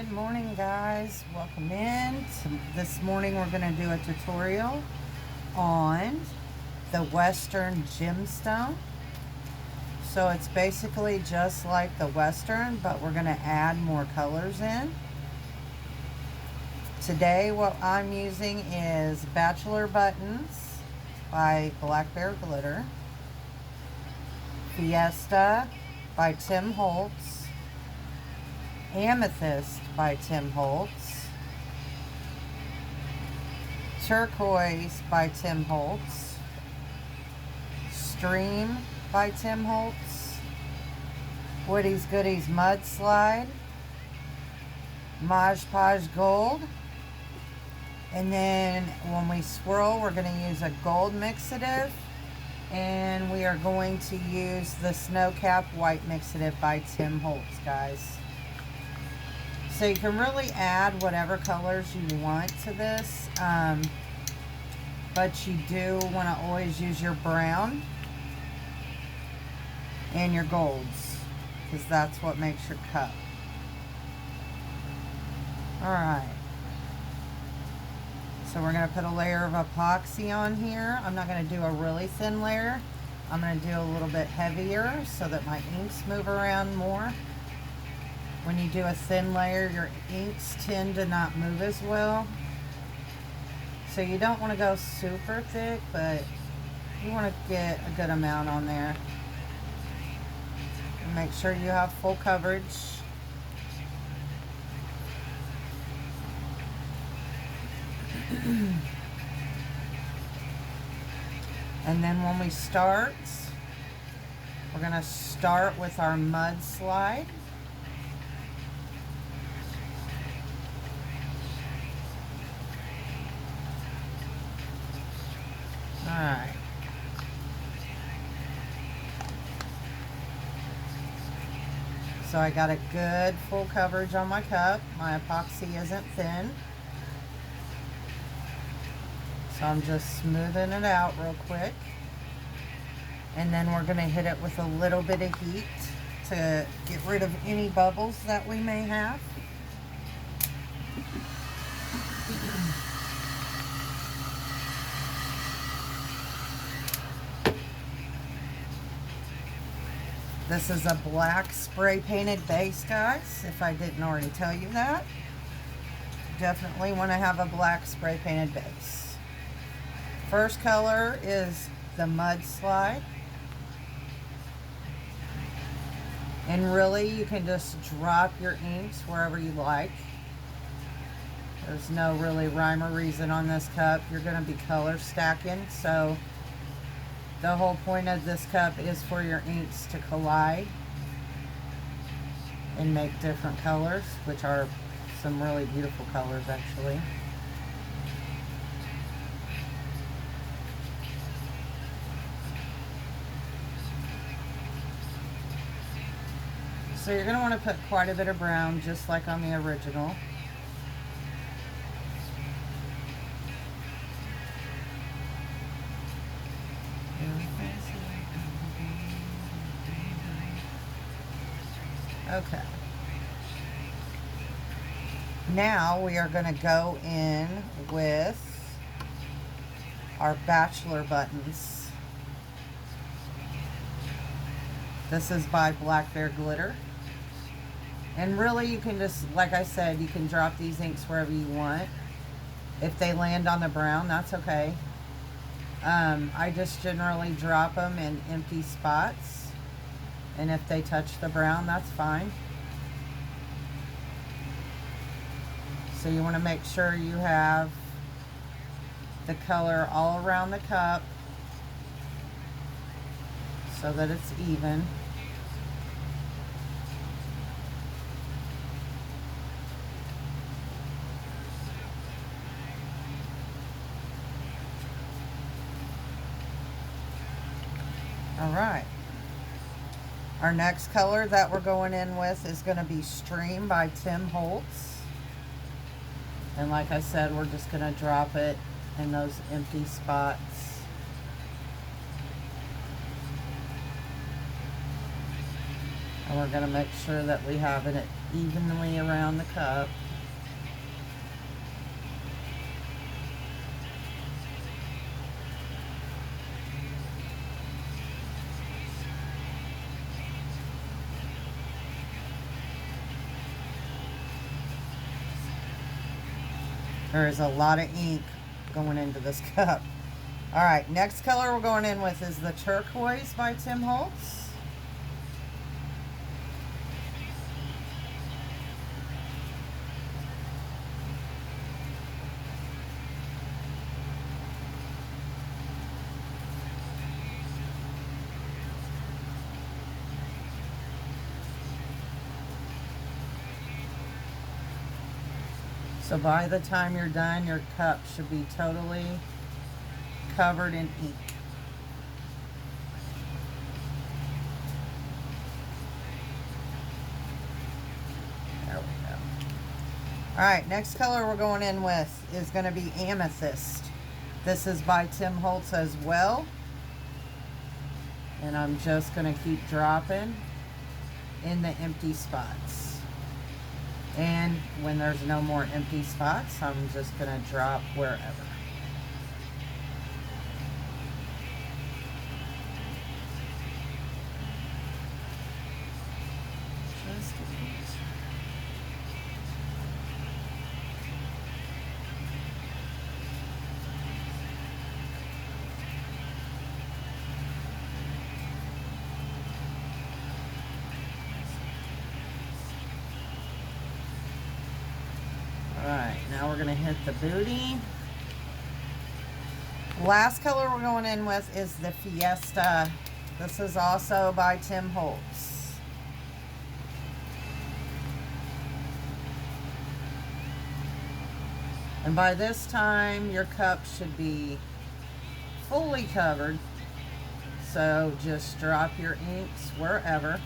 Good morning, guys. Welcome in. This morning we're going to do a tutorial on the Western Gemstone. So it's basically just like the Western, but we're going to add more colors in. Today what I'm using is Bachelor Buttons by Black Bear Glitter, Fiesta by Tim Holtz, Amethyst by Tim Holtz, Turquoise by Tim Holtz, Stream by Tim Holtz, Woody's Goodies Mudslide, Mod Podge Gold, and then when we swirl we're going to use a gold mixative, and we are going to use the Snow Cap White mixative by Tim Holtz, guys. So you can really add whatever colors you want to this, but you do want to always use your brown and your golds, because that's what makes your cup. Alright, so we're going to put a layer of epoxy on here. I'm not going to do a really thin layer. I'm going to do a little bit heavier so that my inks move around more. When you do a thin layer, your inks tend to not move as well. So you don't want to go super thick, but you want to get a good amount on there. And make sure you have full coverage. And then when we start, we're going to start with our mudslide. Alright. So I got a good full coverage on my cup. My epoxy isn't thin. So I'm just smoothing it out real quick. And then we're going to hit it with a little bit of heat to get rid of any bubbles that we may have. This is a black spray painted base, guys, if I didn't already tell you that. Definitely want to have a black spray painted base. First color is the Mudslide. And really, you can just drop your inks wherever you like. There's no really rhyme or reason on this cup. You're going to be color stacking, so the whole point of this cup is for your inks to collide and make different colors, which are some really beautiful colors actually. So you're going to want to put quite a bit of brown, just like on the original. Okay. Now we are going to go in with our Bachelor Buttons. This is by Black Bear Glitter. And really you can just, like I said, you can drop these inks wherever you want. If they land on the brown, that's okay. I just generally drop them in empty spots. And if they touch the brown, that's fine. So you want to make sure you have the color all around the cup so that it's even. All right. Our next color that we're going in with is going to be Stream by Tim Holtz. And like I said, we're just going to drop it in those empty spots. And we're going to make sure that we have it evenly around the cup. There is a lot of ink going into this cup. All right, next color we're going in with is the Turquoise by Tim Holtz. So by the time you're done, your cup should be totally covered in ink. There we go. All right, next color we're going in with is going to be Amethyst. This is by Tim Holtz as well. And I'm just going to keep dropping in the empty spots. And when there's no more empty spots, I'm just going to drop wherever. Just a bit. Alright, now we're going to hit the booty. Last color we're going in with is the Fiesta. This is also by Tim Holtz. And by this time, your cup should be fully covered. So just drop your inks wherever.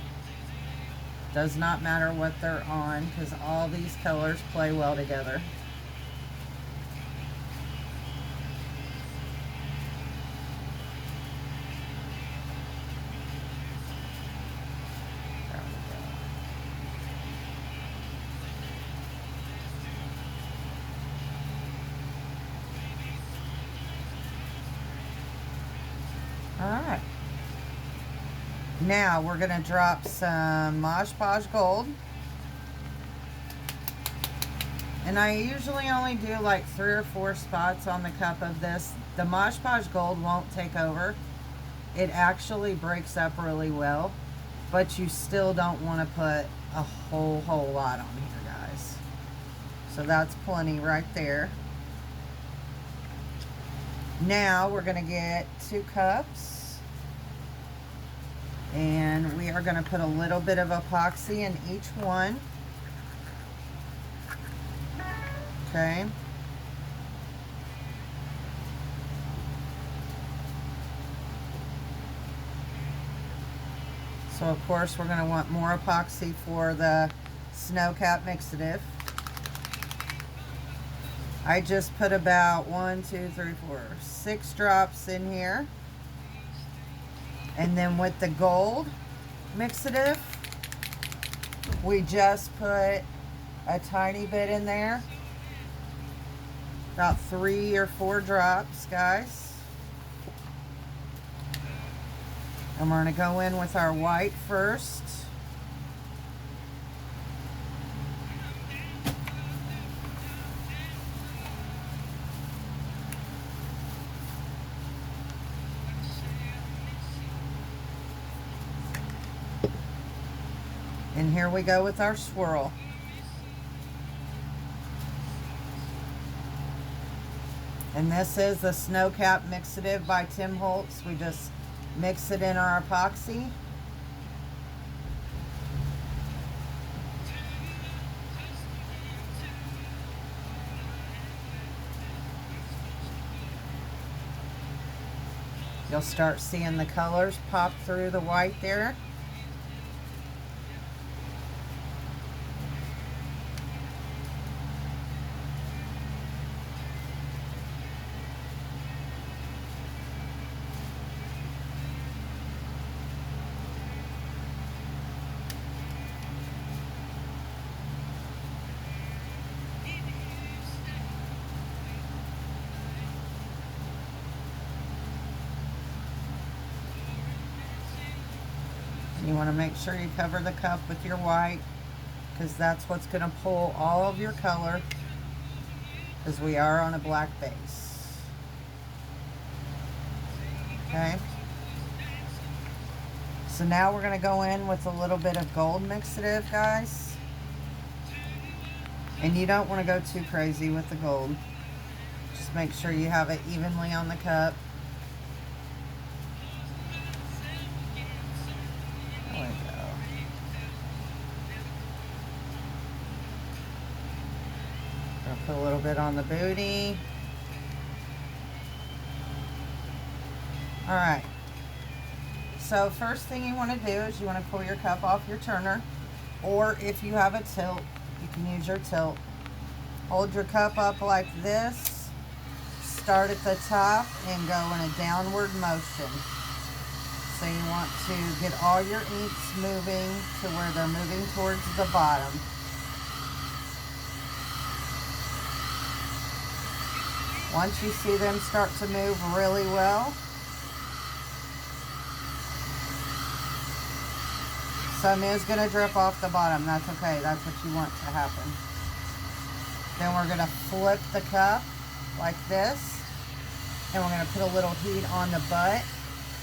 Does not matter what they're on, because all these colors play well together. There we go. All right. Now we're going to drop some Mosh Posh Gold. And I usually only do like 3 or 4 spots on the cup of this. The Mosh Posh Gold won't take over. It actually breaks up really well. But you still don't want to put a whole lot on here, guys. So that's plenty right there. Now we're going to get 2 cups. And we are going to put a little bit of epoxy in each one. Okay. So of course we're going to want more epoxy for the Snow Cap Mixative. I just put about 6 drops in here. And then with the gold mixative, we just put a tiny bit in there. About 3 or 4 drops, guys. And we're going to go in with our white first. And here we go with our swirl. And this is the Snow Cap Mixative by Tim Holtz. We just mix it in our epoxy. You'll start seeing the colors pop through the white there. You want to make sure you cover the cup with your white, because that's what's going to pull all of your color, because we are on a black base. Okay. So now we're going to go in with a little bit of gold mixative, guys. And you don't want to go too crazy with the gold. Just make sure you have it evenly on the cup. There we go. Gonna put a little bit on the booty. All right. So first thing you want to do is you want to pull your cup off your turner, or if you have a tilt, you can use your tilt. Hold your cup up like this, start at the top and go in a downward motion. So you want to get all your inks moving to where they're moving towards the bottom. Once you see them start to move really well, some is going to drip off the bottom. That's okay. That's what you want to happen. Then we're going to flip the cup like this. And we're going to put a little heat on the butt.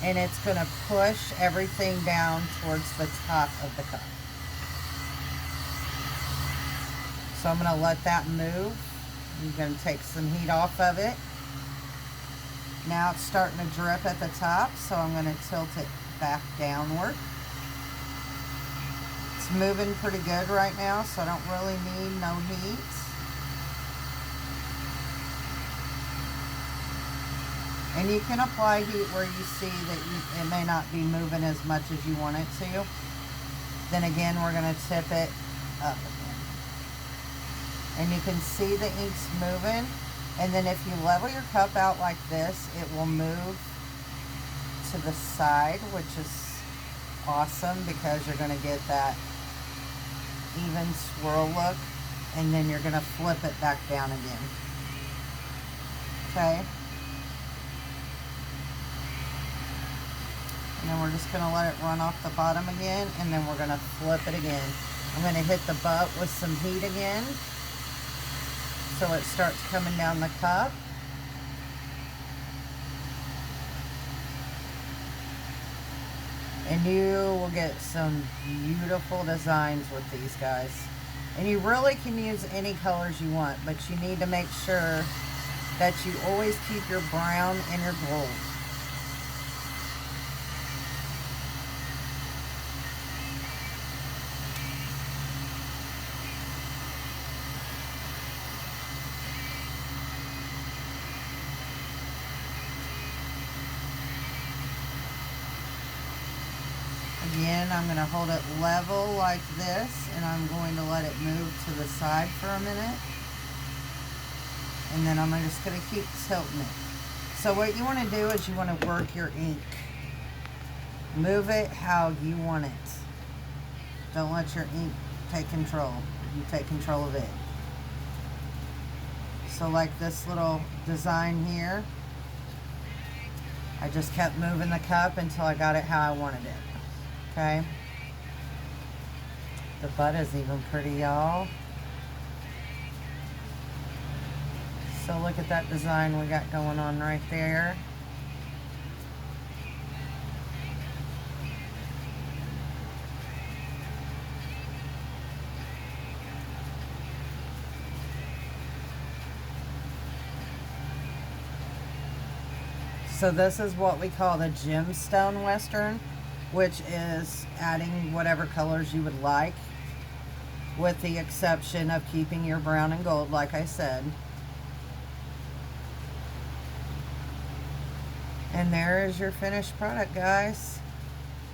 And it's going to push everything down towards the top of the cup. So I'm going to let that move. I'm going to take some heat off of it. Now it's starting to drip at the top. So I'm going to tilt it back downward. It's moving pretty good right now, so I don't really need no heat. And you can apply heat where you see that it may not be moving as much as you want it to. Then again, we're going to tip it up again. And you can see the inks moving. And then if you level your cup out like this, it will move to the side, which is awesome because you're going to get that even swirl look, and then you're going to flip it back down again. Okay. And then we're just going to let it run off the bottom again, and then we're going to flip it again. I'm going to hit the butt with some heat again so it starts coming down the cup. And you will get some beautiful designs with these guys. And you really can use any colors you want, but you need to make sure that you always keep your brown and your gold. Again, I'm going to hold it level like this, and I'm going to let it move to the side for a minute. And then I'm just going to keep tilting it. So what you want to do is you want to work your ink. Move it how you want it. Don't let your ink take control. You take control of it. So like this little design here, I just kept moving the cup until I got it how I wanted it. Okay. The butt is even pretty, y'all. So look at that design we got going on right there. So this is what we call the Gemstone Western, which is adding whatever colors you would like, with the exception of keeping your brown and gold, like I said. And there is your finished product, guys.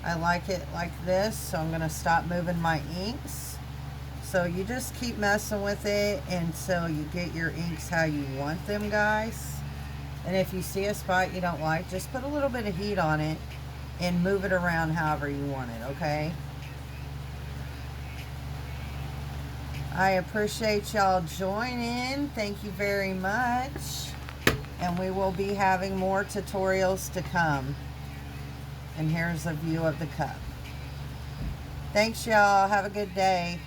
I like it like this, so I'm going to stop moving my inks. So you just keep messing with it until you get your inks how you want them, guys. And if you see a spot you don't like, just put a little bit of heat on it and move it around however you want it, okay? I appreciate y'all joining. Thank you very much. And we will be having more tutorials to come. And here's a view of the cup. Thanks, y'all. Have a good day.